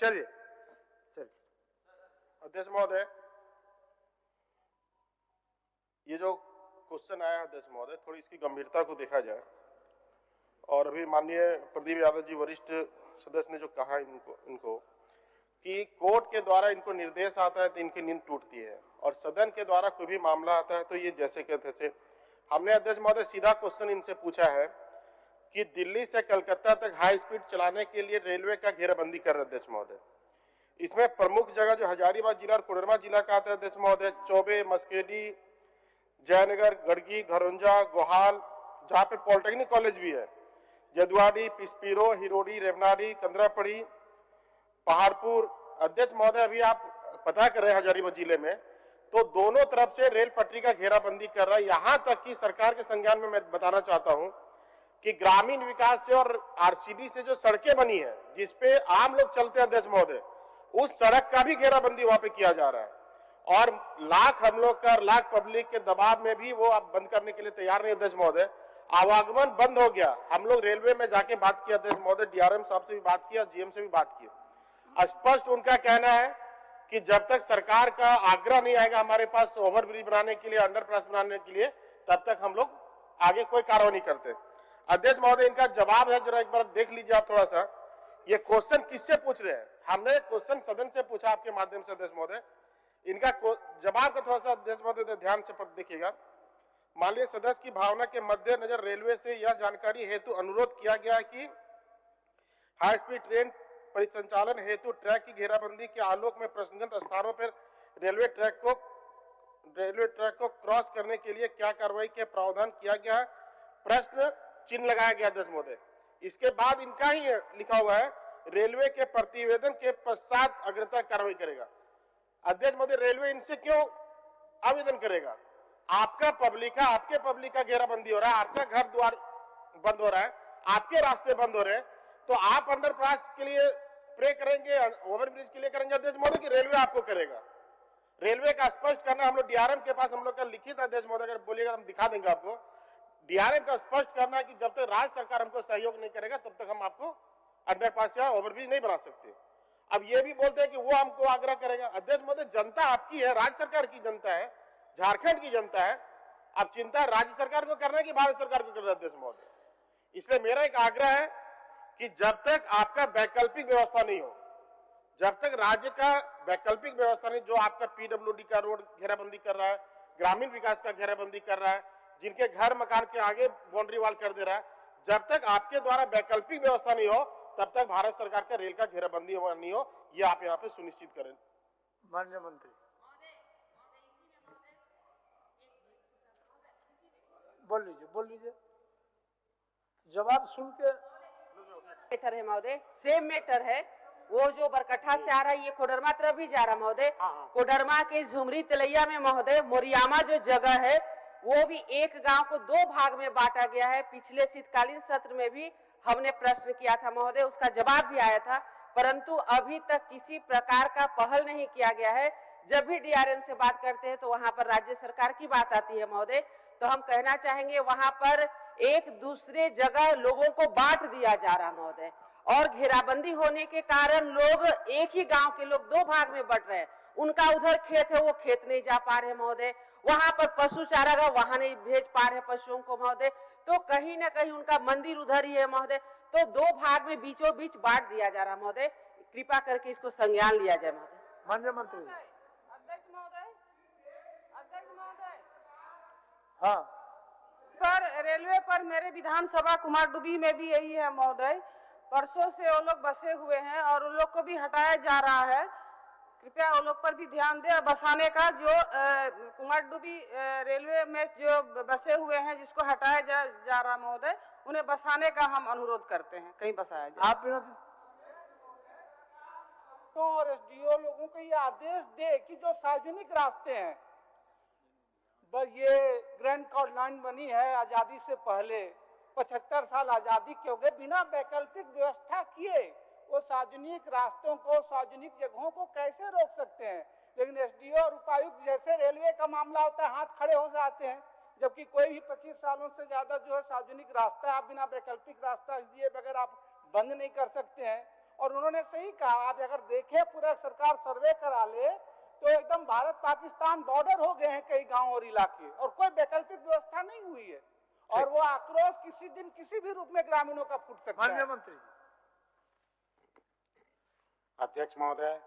चलिए चलिए। अध्यक्ष महोदय, ये जो क्वेश्चन आया अध्यक्ष महोदय, थोड़ी इसकी गंभीरता को देखा जाए। और अभी माननीय प्रदीप यादव जी वरिष्ठ सदस्य ने जो कहा इनको कि कोर्ट के द्वारा इनको निर्देश आता है तो इनकी नींद टूटती है, और सदन के द्वारा कोई भी मामला आता है तो ये जैसे के तैसे। हमने अध्यक्ष महोदय सीधा क्वेश्चन इनसे पूछा है कि दिल्ली से कलकत्ता तक हाई स्पीड चलाने के लिए रेलवे का घेराबंदी कर रहे अध्यक्ष महोदय। इसमें प्रमुख जगह जो हजारीबाग जिला और कोडरमा जिला का आता है अध्यक्ष महोदय, चौबे, मस्केडी, जयनगर, गड़गी, घरौंजा, गोहाल, जहाँ पे पॉलिटेक्निक कॉलेज भी है, जदवाड़ी, पिस्पीरो, हिरोडी, रेवनाडी, कंदरापड़ी, पहाड़पुर। अध्यक्ष महोदय, अभी आप पता कर रहे हैं हजारीबाग जिले में तो दोनों तरफ से रेल पटरी का घेराबंदी कर रहा है। यहां तक कि सरकार के संज्ञान में मैं बताना चाहता हूं कि ग्रामीण विकास से और आरसीडी से जो सड़कें बनी है जिसपे आम लोग चलते हैं अध्यक्ष महोदय, उस सड़क का भी घेराबंदी वहां पे किया जा रहा है। और लाख हम लोग का लाख पब्लिक के दबाव में भी वो अब बंद करने के लिए तैयार नहीं अध्यक्ष महोदय। आवागमन बंद हो गया। हम लोग रेलवे में जाके बात किया अध्यक्ष महोदय, डीआरएम साहब से भी बात किया, जीएम से भी बात की। स्पष्ट उनका कहना है कि जब तक सरकार का आग्रह नहीं आएगा हमारे पास ओवरब्रिज बनाने के लिए, अंडरपास बनाने के लिए, तब तक हम लोग आगे कोई कार्रवाई नहीं करते। अध्यक्ष महोदय, इनका जवाब है, जरा एक बार देख लीजिए आप थोड़ा सा। ये क्वेश्चन किससे पूछ रहे हैं? हमने क्वेश्चन सदन से पूछा आपके माध्यम से अध्यक्ष महोदय। इनका जवाब का थोड़ा सा अध्यक्ष महोदय ध्यान से देखिएगा। माननीय सदस्य की भावना के मद्देनजर रेलवे से यह जानकारी हेतु अनुरोध किया गया है कि हाई स्पीड ट्रेन परिसंचालन हेतु ट्रैक की घेराबंदी के आलोक में प्रसंगत स्थानों पर रेलवे ट्रैक को क्रॉस करने के लिए क्या कार्रवाई के प्रावधान किया गया है? प्रश्न चिन्ह लगाया गया अध्यक्ष महोदय। इसके बाद इनका ही लिखा हुआ है, रेलवे के प्रतिवेदन के पश्चात अग्रतर कार्रवाई करेगा। अध्यक्ष महोदय, रेलवे इनसे क्यों आवेदन करेगा? आपका पब्लिक है, आपके पब्लिक का घेराबंदी हो रहा है, आपका घर द्वार बंद हो रहा है, आपके रास्ते बंद हो रहे हैं, तो आप अंडरपास के लिए प्रे करेंगे, ओवरब्रिज के लिए करेंगे अध्यक्ष महोदय, कि रेलवे आपको करेगा? रेलवे का स्पष्ट करना, हम लोग डीआरएम के पास हम लोग का लिखित अध्यक्ष महोदय, अगर बोलिएगा हम दिखा देंगे आपको। डीआरएम का स्पष्ट करना है कि जब तक राज्य सरकार हमको सहयोग नहीं करेगा तब तक हम आपको अंडरपास या ओवरब्रिज नहीं बना सकते। अब ये भी बोलते हैं कि वो हमको आग्रह करेगा। अध्यक्ष महोदय, जनता आपकी है, राज्य सरकार की जनता है, झारखंड की जनता है। अब चिंता राज्य सरकार को करना है कि भारत सरकार को करना है अध्यक्ष महोदय? इसलिए मेरा एक आग्रह है कि जब तक आपका वैकल्पिक व्यवस्था नहीं हो, जब तक राज्य का वैकल्पिक व्यवस्था नहीं, जो आपका पीडब्ल्यूडी का रोड घेराबंदी कर रहा है, ग्रामीण विकास का घेराबंदी कर रहा है, जिनके घर मकान के आगे बाउंड्री वाल कर दे रहा है, जब तक आपके द्वारा वैकल्पिक व्यवस्था नहीं हो तब तक भारत सरकार का रेल का घेराबंदी नहीं हो, ये आप यहाँ पे सुनिश्चित करें। माननीय मंत्री बोल लीजिए जवाब सुन के। मैटर है महोदय, सेम मैटर है। वो जो बरकट्ठा से आ रहा है ये कोडरमा तरफ भी जा रहा है महोदय। कोडरमा के झुमरी तलैया में महोदय मोरियामा जो जगह है वो भी एक गांव को दो भाग में बांटा गया है। पिछले शीतकालीन सत्र में भी हमने प्रश्न किया था महोदय, उसका जवाब भी आया था, परंतु अभी तक किसी प्रकार का पहल नहीं किया गया है। जब भी डीआरएम से बात करते हैं तो वहां पर राज्य सरकार की बात आती है महोदय। तो हम कहना चाहेंगे वहां पर एक दूसरे जगह लोगों को बांट दिया जा रहा महोदय, और घेराबंदी होने के कारण लोग, एक ही गांव के लोग दो भाग में बट रहे हैं। उनका उधर खेत है, वो खेत नहीं जा पा रहे महोदय, वहां पर पशु चारागाह वहां नहीं भेज पा रहे पशुओं को महोदय, तो कहीं ना कहीं उनका मंदिर उधर ही है महोदय। तो दो भाग में बीचों बीच बांट दिया जा रहा महोदय, कृपा करके इसको संज्ञान लिया जाए महोदय। माननीय मंत्री। अध्यक्ष महोदय, हाँ, पर रेलवे पर मेरे विधानसभा कुमारडुबी में भी यही है महोदय। परसों से वो लोग बसे हुए हैं और उन लोग को भी हटाया जा रहा है। कृपया वो लोग पर भी ध्यान दें। बसाने का जो कुमारडुबी रेलवे में जो बसे हुए हैं जिसको हटाया जा रहा महोदय, उन्हें बसाने का हम अनुरोध करते हैं, कहीं बसाया जाए। आप और एसडीओ लोगों को ये आदेश दे कि जो सार्वजनिक रास्ते हैं, ये ग्रैंड कॉर्ड लाइन बनी है आजादी से पहले, 75 साल आजादी के हो गए, बिना वैकल्पिक व्यवस्था किए वो सार्वजनिक रास्तों को, सार्वजनिक जगहों को कैसे रोक सकते हैं? लेकिन एसडीओ और उपायुक्त जैसे रेलवे का मामला होता है हाथ खड़े हो जाते हैं, जबकि कोई भी 25 सालों से ज्यादा जो है सार्वजनिक रास्ता आप बिना वैकल्पिक रास्ता दिए बगैर आप बंद नहीं कर सकते हैं। और उन्होंने सही कहा, आप अगर देखें पूरा सरकार सर्वे करा ले तो एकदम भारत पाकिस्तान बॉर्डर हो गए हैं कई गांव और इलाके, और कोई वैकल्पिक व्यवस्था नहीं हुई है, और वो आक्रोश किसी दिन किसी भी रूप में ग्रामीणों का फूट सकता माननीय है। मंत्री। अध्यक्ष महोदय,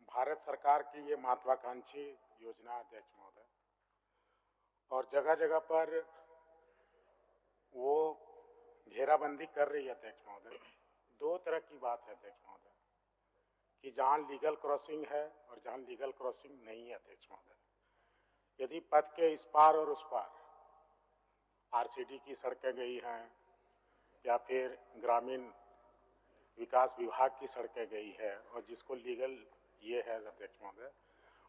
भारत सरकार की ये महत्वाकांक्षी योजना अध्यक्ष महोदय, और जगह जगह पर वो घेराबंदी कर रही है अध्यक्ष महोदय। दो तरह की बात है अध्यक्ष महोदय, कि जहां लीगल क्रॉसिंग है और जहां लीगल क्रॉसिंग नहीं है अध्यक्ष महोदय। यदि पथ के इस पार और उस पार आरसीडी की सड़कें गई हैं या फिर ग्रामीण विकास विभाग की सड़कें गई है और जिसको लीगल ये है अध्यक्ष महोदय,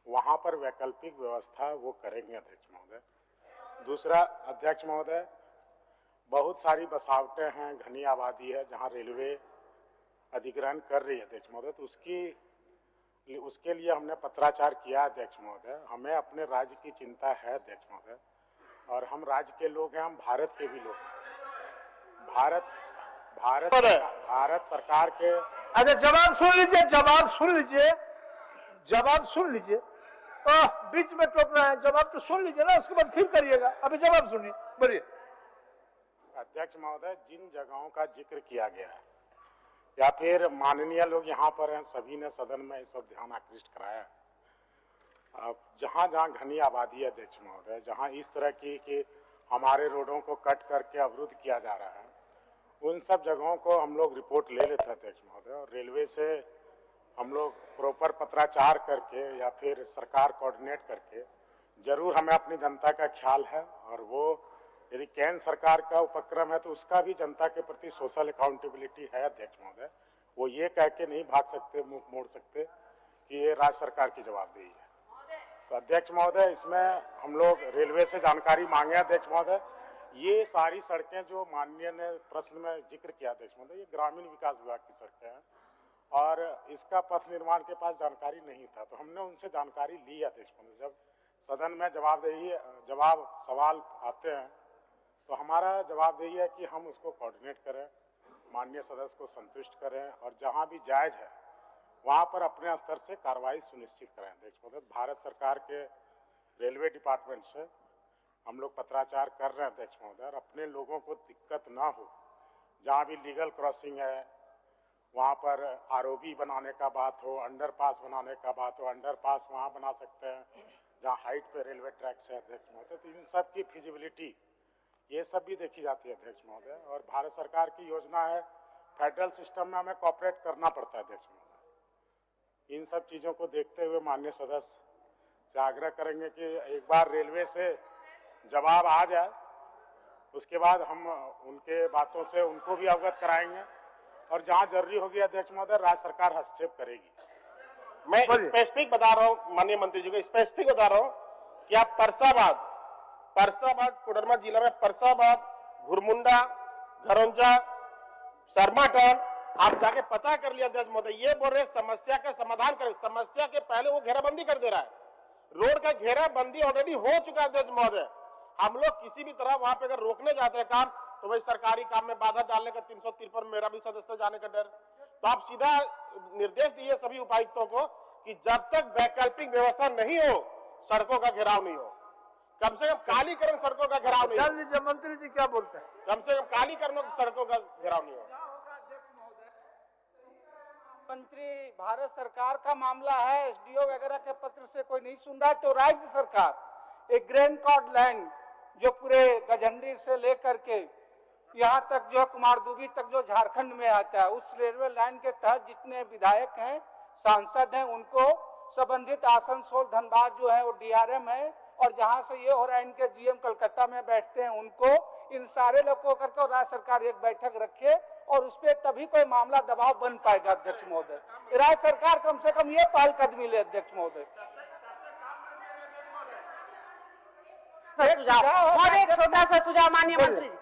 वहां पर वैकल्पिक व्यवस्था वो करेंगे अध्यक्ष महोदय। दूसरा अध्यक्ष महोदय, बहुत सारी बसावटें हैं, घनी आबादी है जहां रेलवे अधिग्रहण कर रही है अध्यक्ष महोदय, तो उसके लिए हमने पत्राचार किया अध्यक्ष महोदय। हमें अपने राज्य की चिंता है अध्यक्ष महोदय, और हम राज्य के लोग हैं, हम भारत के भी लोग हैं। भारत सरकार के। अच्छा, जवाब सुन लीजिए, जवाब सुन लीजिए। बीच में टोक रहे हैं, जवाब तो सुन लीजिए ना, उसके बाद फिर करिएगा। अभी जवाब सुनिए, बोलिए। अध्यक्ष महोदय, जिन जगहों का जिक्र किया गया है या फिर माननीय लोग यहाँ पर हैं, सभी ने सदन में इस सब ध्यान आकृष्ट कराया। अब जहाँ जहाँ घनी आबादी है अध्यक्ष महोदय, जहाँ इस तरह की कि हमारे रोडों को कट करके अवरुद्ध किया जा रहा है, उन सब जगहों को हम लोग रिपोर्ट ले लेते हैं अध्यक्ष महोदय, और रेलवे से हम लोग प्रॉपर पत्राचार करके या फिर सरकार कोऑर्डिनेट करके, जरूर हमें अपनी जनता का ख्याल है, और वो यदि केंद्र सरकार का उपक्रम है तो उसका भी जनता के प्रति सोशल अकाउंटेबिलिटी है अध्यक्ष महोदय। वो ये कह के नहीं भाग सकते, मुंह मोड़ सकते कि ये राज्य सरकार की जवाबदेही है। तो अध्यक्ष महोदय, इसमें हम लोग रेलवे से जानकारी मांगे अध्यक्ष महोदय। ये सारी सड़कें जो माननीय ने प्रश्न में जिक्र किया अध्यक्ष महोदय, ये ग्रामीण विकास विभाग की सड़कें हैं, और इसका पथ निर्माण के पास जानकारी नहीं था, तो हमने उनसे जानकारी ली अध्यक्ष महोदय। जब सदन में जवाब सवाल आते हैं तो हमारा जवाबदेही है कि हम उसको कोऑर्डिनेट करें, माननीय सदस्य को संतुष्ट करें, और जहां भी जायज है वहां पर अपने स्तर से कार्रवाई सुनिश्चित करें अध्यक्ष महोदय। भारत सरकार के रेलवे डिपार्टमेंट से हम लोग पत्राचार कर रहे हैं अध्यक्ष महोदय, और अपने लोगों को दिक्कत ना हो, जहाँ भी लीगल क्रॉसिंग है वहाँ पर आरओबी बनाने का बात हो, अंडरपास बनाने का बात हो, अंडरपास वहाँ बना सकते हैं जहाँ हाइट पे रेलवे ट्रैक्स है अध्यक्ष महोदय। तो इन सब की फिजिबिलिटी ये सब भी देखी जाती है अध्यक्ष महोदय, और भारत सरकार की योजना है, फेडरल सिस्टम में हमें कॉपरेट करना पड़ता है अध्यक्ष महोदय। इन सब चीज़ों को देखते हुए माननीय सदस्य से आग्रह करेंगे कि एक बार रेलवे से जवाब आ जाए, उसके बाद हम उनके बातों से उनको भी अवगत कराएंगे, और जहां जरूरी होगी अध्यक्ष महोदय राज्य सरकार हस्तक्षेप करेगी। मैं स्पेसिफिक बता रहा हूं माननीय मंत्री जी को, स्पेसिफिक बता रहा हूं कि आप परसाबाद कोडरमा जिला में परसाबाद, घुरमुंडा, घरौंजा, सरमाटन आप जाके पता कर लिया अध्यक्ष महोदय। ये बोल रहे समस्या का समाधान करें, समस्या के पहले वो घेराबंदी कर दे रहा है। रोड का घेराबंदी ऑलरेडी हो चुका है अध्यक्ष महोदय। हम लोग किसी भी तरह वहां पे अगर रोकने जाते हैं काम, तो वही सरकारी काम में बाधा डालने का 353 मेरा भी सदस्य जाने का डर। तो आप सीधा निर्देश दिए सभी उपायुक्तों को कि जब तक वैकल्पिक व्यवस्था नहीं हो सड़कों का घेराव नहीं हो, कम से कम कालीकरण सड़कों का घेराव नहीं जान लीजिए मंत्री जी क्या बोलते हैं। कम से कम कालीकरण सड़कों का घेराव नहीं हो। मंत्री, भारत सरकार का मामला है, एसडीओ वगैरह के पत्र से कोई नहीं सुन रहा है, तो राज्य सरकार एक ग्रैंड कॉर्ड लाइन जो पूरे गझंडी से लेकर के यहाँ तक जो कुमारदुबी तक जो झारखंड में आता है, उस रेलवे लाइन के तहत जितने विधायक हैं, सांसद हैं, उनको संबंधित आसनसोल, धनबाद जो है वो डीआरएम है, और जहां से ये हो रहा है इनके जीएम कलकत्ता में बैठते हैं, उनको इन सारे लोग को करके राज्य सरकार एक बैठक रखे, और उस पर तभी कोई मामला दबाव बन पाएगा अध्यक्ष महोदय। राज्य सरकार कम से कम ये पहल कदमी ले अध्यक्ष महोदय। महोदय एक छोटा सा सुझाव माननीय मंत्री जी।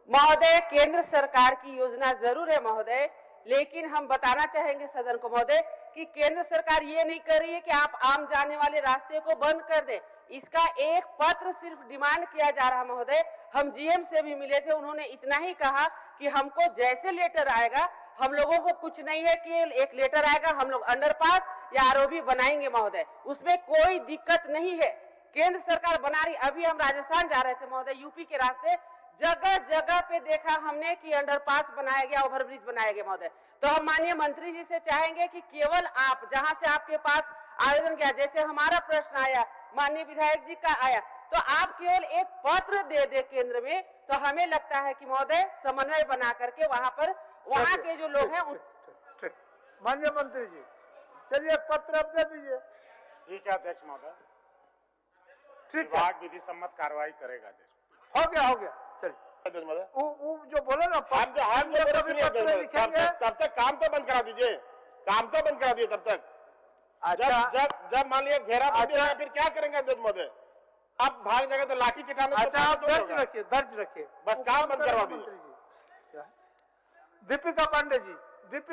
महोदय, केंद्र सरकार की योजना जरूर है महोदय, लेकिन हम बताना चाहेंगे सदन को महोदय कि केंद्र सरकार ये नहीं कर रही है कि आप आम जाने वाले रास्ते को बंद कर दे। इसका एक पत्र सिर्फ डिमांड किया जा रहा है महोदय। हम जीएम से भी मिले थे, उन्होंने इतना ही कहा कि हमको जैसे लेटर आएगा, हम लोगों को कुछ नहीं है कि एक लेटर आएगा हम लोग अंडरपास या आरओबी बनाएंगे महोदय, उसमें कोई दिक्कत नहीं है। केंद्र सरकार बना रही। अभी हम राजस्थान जा रहे थे महोदय, यूपी के रास्ते जगह जगह पे देखा हमने कि अंडरपास बनाया गया, ओवरब्रिज बनाया गया महोदय। तो हम माननीय मंत्री जी से चाहेंगे कि केवल आप जहां से आपके पास आवेदन किया, जैसे हमारा प्रश्न आया, माननीय विधायक जी का आया, तो आप केवल एक पत्र दे दे केंद्र में, तो हमें लगता है कि महोदय समन्वय बना करके वहां पर वहां के जो लोग हैं ठीक। माननीय मंत्री जी, चलिए पत्र अब दे दीजिए। ठीक है अध्यक्ष महोदय, ठीक है, विभाग विधि सम्मत कार्रवाई करेगा अध्यक्ष। हो गया चलिए। अध्यक्ष महोदय, वो जो बोले ना, हम जो कभी सुनिए पत्र अध्यक्ष लिखेंगे। महोदय, तब तक काम तो बंद करा दीजिए, काम तो बंद करा दीजिए तब तक। अच्छा, जब मान लिया घेराबंदी है, फिर क्या करेंगे अध्यक्ष महोदय? अब भाग जाएगा तो लाठी किटाने से अच्छा, काम आप तो दर्ज होगा। रखिए, दर्ज रखिए, बस काम बंद करवा दीजिए। मंत्री जी, दीपिका पांडे जी, दीपिका